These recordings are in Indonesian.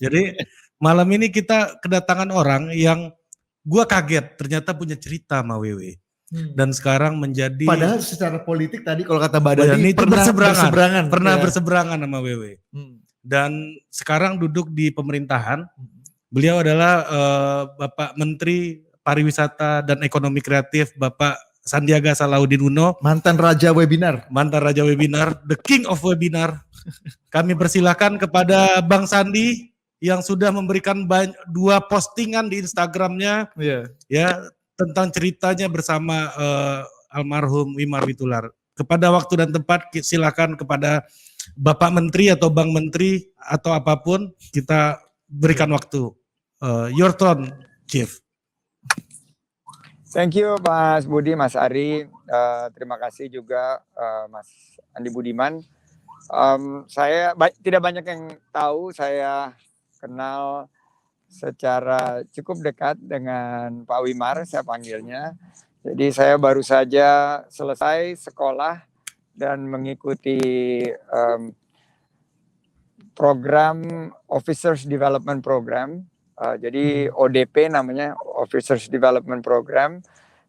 Jadi malam ini kita kedatangan orang yang gua kaget ternyata punya cerita sama Wewe. Dan sekarang menjadi Padahal secara politik tadi kalau kata Mbak Dani itu pernah berseberangan sama Wewe. Dan sekarang duduk di pemerintahan. Beliau adalah Bapak Menteri Pariwisata dan Ekonomi Kreatif Bapak Sandiaga Salahuddin Uno. Mantan Raja Webinar, the King of Webinar. Kami persilakan kepada Bang Sandi yang sudah memberikan 2 postingan di Instagramnya, ya tentang ceritanya bersama almarhum Wimar Witular. Kepada waktu dan tempat silakan kepada Bapak Menteri atau Bang Menteri atau apapun kita berikan waktu. Your turn, Chief. Thank you Mas Budi, Mas Ari. Terima kasih juga Mas Andi Budiman. Saya tidak banyak yang tahu, saya kenal secara cukup dekat dengan Pak Wimar, saya panggilnya. Jadi saya baru saja selesai sekolah dan mengikuti program Officers Development Program. Jadi ODP namanya, Officers Development Program,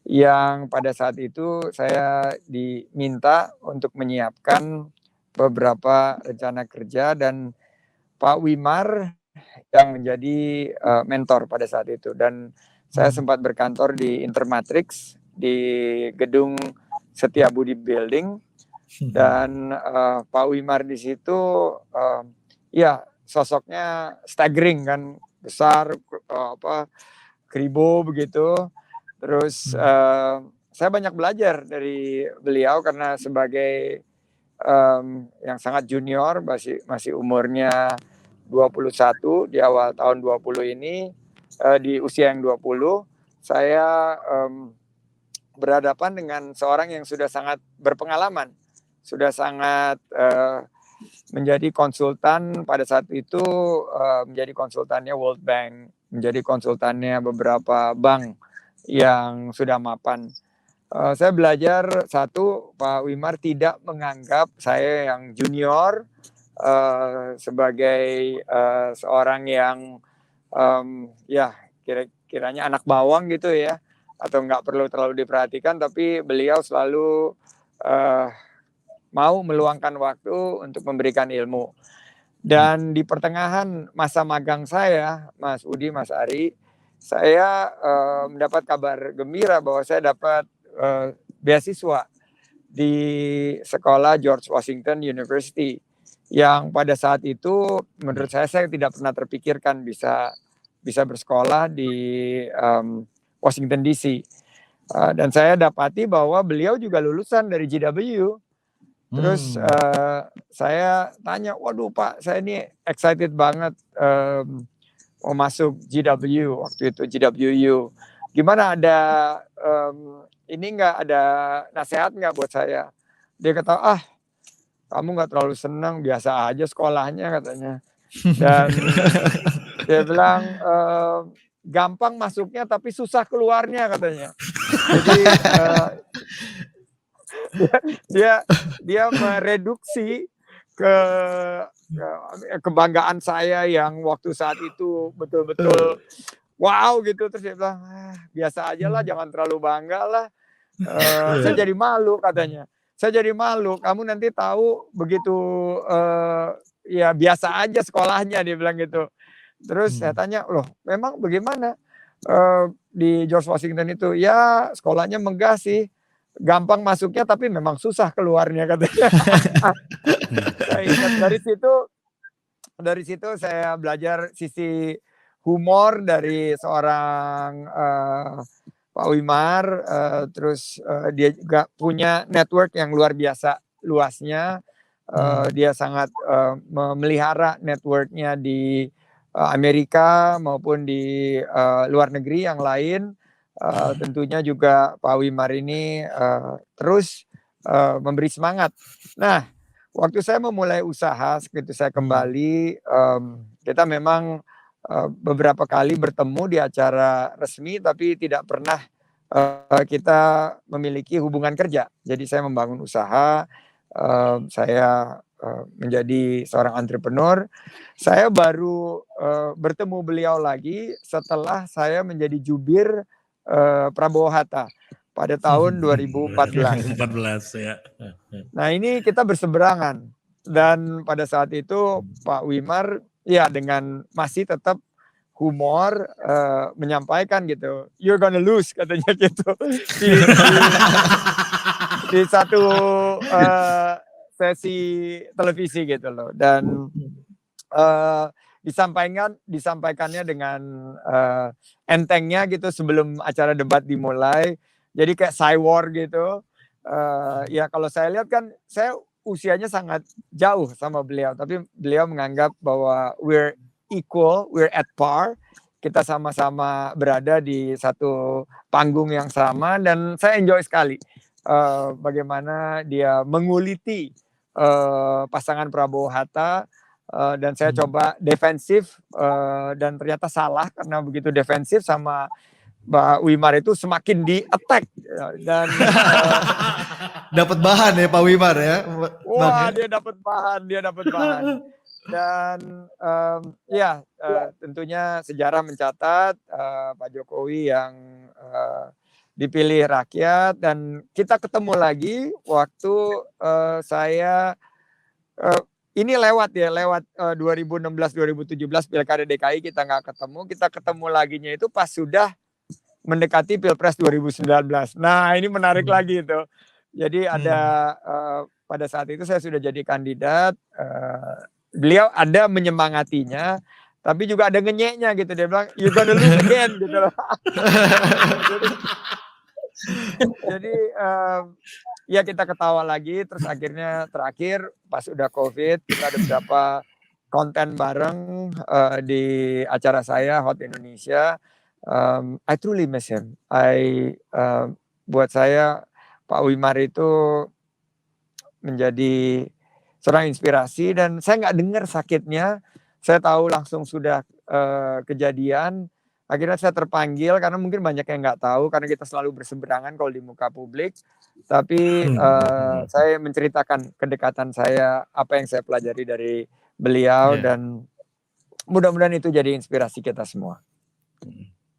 yang pada saat itu saya diminta untuk menyiapkan beberapa rencana kerja dan Pak Wimar yang menjadi mentor pada saat itu. Dan saya sempat berkantor di Intermatrix di gedung Setiabudi Building dan Pak Wimar di situ ya sosoknya staggering kan, besar, kribo begitu. Terus saya banyak belajar dari beliau karena sebagai yang sangat junior, masih umurnya 21 di awal tahun 20 ini, di usia yang 20, saya berhadapan dengan seorang yang sudah sangat berpengalaman, sudah sangat menjadi konsultan pada saat itu, menjadi konsultannya World Bank, menjadi konsultannya beberapa bank yang sudah mapan. Saya belajar satu, Pak Wimar tidak menganggap saya yang junior sebagai seorang yang ya kiranya anak bawang gitu ya, atau nggak perlu terlalu diperhatikan, tapi beliau selalu mau meluangkan waktu untuk memberikan ilmu. Dan di pertengahan masa magang saya, Mas Udi, Mas Ari, saya mendapat kabar gembira bahwa saya dapat beasiswa di sekolah George Washington University, yang pada saat itu menurut saya tidak pernah terpikirkan bisa bersekolah di Washington DC. Dan saya dapati bahwa beliau juga lulusan dari GW. Terus saya tanya, waduh Pak, saya ini excited banget mau masuk GW waktu itu, GWU. Gimana, ada ini nggak, ada nasihat nggak buat saya? Dia kata, kamu nggak terlalu senang, biasa aja sekolahnya katanya. Dan dia bilang, gampang masuknya tapi susah keluarnya katanya. Jadi dia mereduksi kebanggaan saya yang waktu saat itu betul-betul wow gitu. Terus dia bilang, biasa aja lah, jangan terlalu bangga lah. Saya jadi malu katanya. Saya jadi malu, kamu nanti tahu begitu ya biasa aja sekolahnya, dia bilang gitu. Terus saya tanya, loh memang bagaimana di George Washington itu? Ya sekolahnya megah sih, gampang masuknya tapi memang susah keluarnya katanya. Saya ingat dari situ saya belajar sisi humor dari seorang Pak Wimar. Terus dia juga punya network yang luar biasa luasnya. Dia sangat memelihara networknya di Amerika maupun di luar negeri yang lain. Tentunya juga Pak Wimar ini terus memberi semangat. Nah, waktu saya memulai usaha, segitu saya kembali, kita memang beberapa kali bertemu di acara resmi, tapi tidak pernah kita memiliki hubungan kerja. Jadi saya membangun usaha, saya menjadi seorang entrepreneur. Saya baru bertemu beliau lagi setelah saya menjadi jubir Prabowo Hatta pada tahun 2014. 14 ya. Nah ini kita berseberangan dan pada saat itu Pak Wimar ya dengan masih tetap humor menyampaikan gitu, you're gonna lose katanya gitu di satu sesi televisi gitu loh, dan disampaikannya dengan entengnya gitu sebelum acara debat dimulai, jadi kayak war gitu. Ya kalau saya lihat kan saya usianya sangat jauh sama beliau, tapi beliau menganggap bahwa we're equal, we're at par, kita sama-sama berada di satu panggung yang sama, dan saya enjoy sekali bagaimana dia menguliti pasangan Prabowo Hatta, dan saya coba defensif dan ternyata salah, karena begitu defensif sama Mbak Wimar itu semakin di-attack dan dapat bahan ya Pak Wimar ya. Wah, dia dapat bahan. Dan tentunya sejarah mencatat Pak Jokowi yang dipilih rakyat, dan kita ketemu lagi waktu saya ini lewat 2016-2017 Pilkada DKI kita nggak ketemu, kita ketemu laginya itu pas sudah mendekati Pilpres 2019. Nah ini menarik lagi itu. Jadi ada pada saat itu saya sudah jadi kandidat, beliau ada menyemangatinya, tapi juga ada ngenyeknya gitu, dia bilang you gonna lose again gitu loh. Jadi ya kita ketawa lagi, terus akhirnya terakhir pas udah COVID kita ada beberapa konten bareng di acara saya Hot Indonesia. I truly miss him. Buat saya Pak Wimar itu menjadi seorang inspirasi, dan saya nggak dengar sakitnya. Saya tahu langsung sudah kejadian. Akhirnya saya terpanggil karena mungkin banyak yang nggak tahu karena kita selalu berseberangan kalau di muka publik. Tapi saya menceritakan kedekatan saya, apa yang saya pelajari dari beliau, dan mudah-mudahan itu jadi inspirasi kita semua.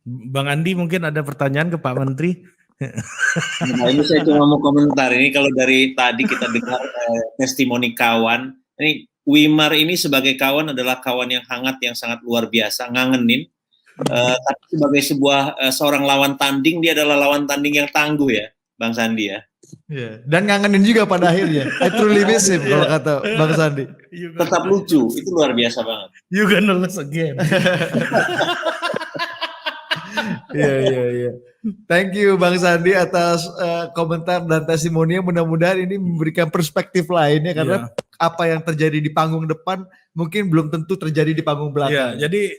Bang Andi mungkin ada pertanyaan ke Pak Menteri. Nah, ini saya cuma mau komentar ini, kalau dari tadi kita dengar testimoni kawan, ini Wimar ini sebagai kawan adalah kawan yang hangat, yang sangat luar biasa, ngangenin. Tapi sebagai seorang lawan tanding, dia adalah lawan tanding yang tangguh ya, Bang Sandi ya. Dan ngangenin juga pada akhirnya. I truly miss him kalau kata Bang Sandi. Tetap lucu, itu luar biasa banget. You gonna lose again. Iya. Thank you Bang Sandi atas komentar dan testimoninya. Mudah-mudahan ini memberikan perspektif lainnya, karena apa yang terjadi di panggung depan mungkin belum tentu terjadi di panggung belakang. Jadi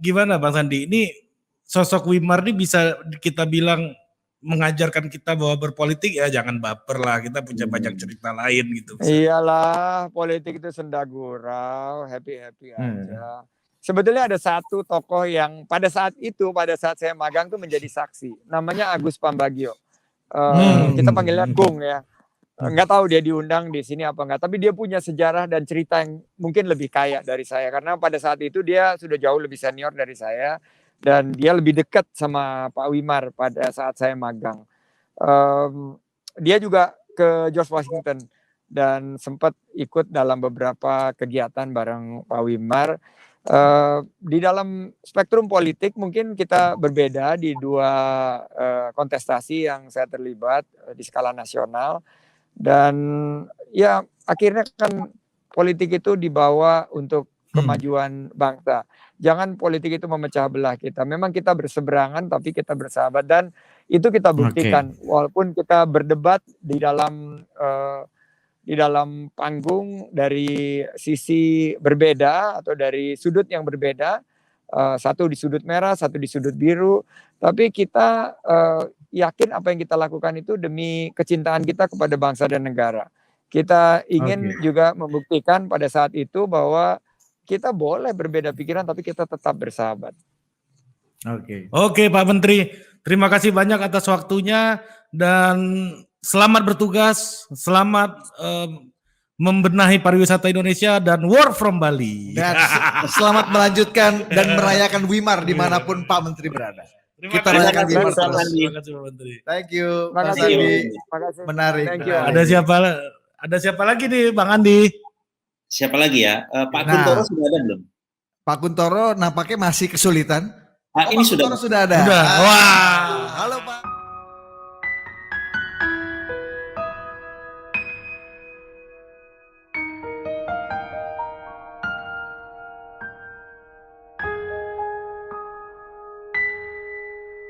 gimana Bang Sandi? Ini sosok Wimar ini bisa kita bilang mengajarkan kita bahwa berpolitik ya jangan baper lah, kita punya banyak cerita lain gitu. Iyalah, politik itu senda gurau, happy aja. Sebetulnya ada satu tokoh yang pada saat saya magang tuh menjadi saksi, namanya Agus Pambagio. Kita panggilnya Kung ya. Nggak tahu dia diundang di sini apa enggak, tapi dia punya sejarah dan cerita yang mungkin lebih kaya dari saya, karena pada saat itu dia sudah jauh lebih senior dari saya, dan dia lebih dekat sama Pak Wimar pada saat saya magang. Dia juga ke George Washington dan sempat ikut dalam beberapa kegiatan bareng Pak Wimar. Di dalam spektrum politik mungkin kita berbeda di dua kontestasi yang saya terlibat di skala nasional, dan ya akhirnya kan politik itu dibawa untuk kemajuan bangsa. Jangan politik itu memecah belah kita. Memang kita berseberangan tapi kita bersahabat, dan itu kita buktikan. Walaupun kita berdebat di dalam panggung dari sisi berbeda atau dari sudut yang berbeda, satu di sudut merah, satu di sudut biru, tapi kita yakin apa yang kita lakukan itu demi kecintaan kita kepada bangsa dan negara. Kita ingin juga membuktikan pada saat itu bahwa kita boleh berbeda pikiran tapi kita tetap bersahabat. Oke Pak Menteri, terima kasih banyak atas waktunya dan selamat bertugas, selamat membenahi pariwisata Indonesia dan work from Bali. Dan selamat melanjutkan dan merayakan Wimar dimanapun Pak Menteri berada. Kita rayakan Wimar terus. Terima kasih Pak Menteri. Thank you, Terima Mas kasih. Andi. Terima kasih. Menarik. Thank you. Ada siapa lagi nih Bang Andi? Siapa lagi ya? Pak Nah. Kuntoro sudah ada belum? Pak Kuntoro nampaknya masih kesulitan. Ini Pak Kuntoro sudah ada. Sudah. Wah. Halo Pak.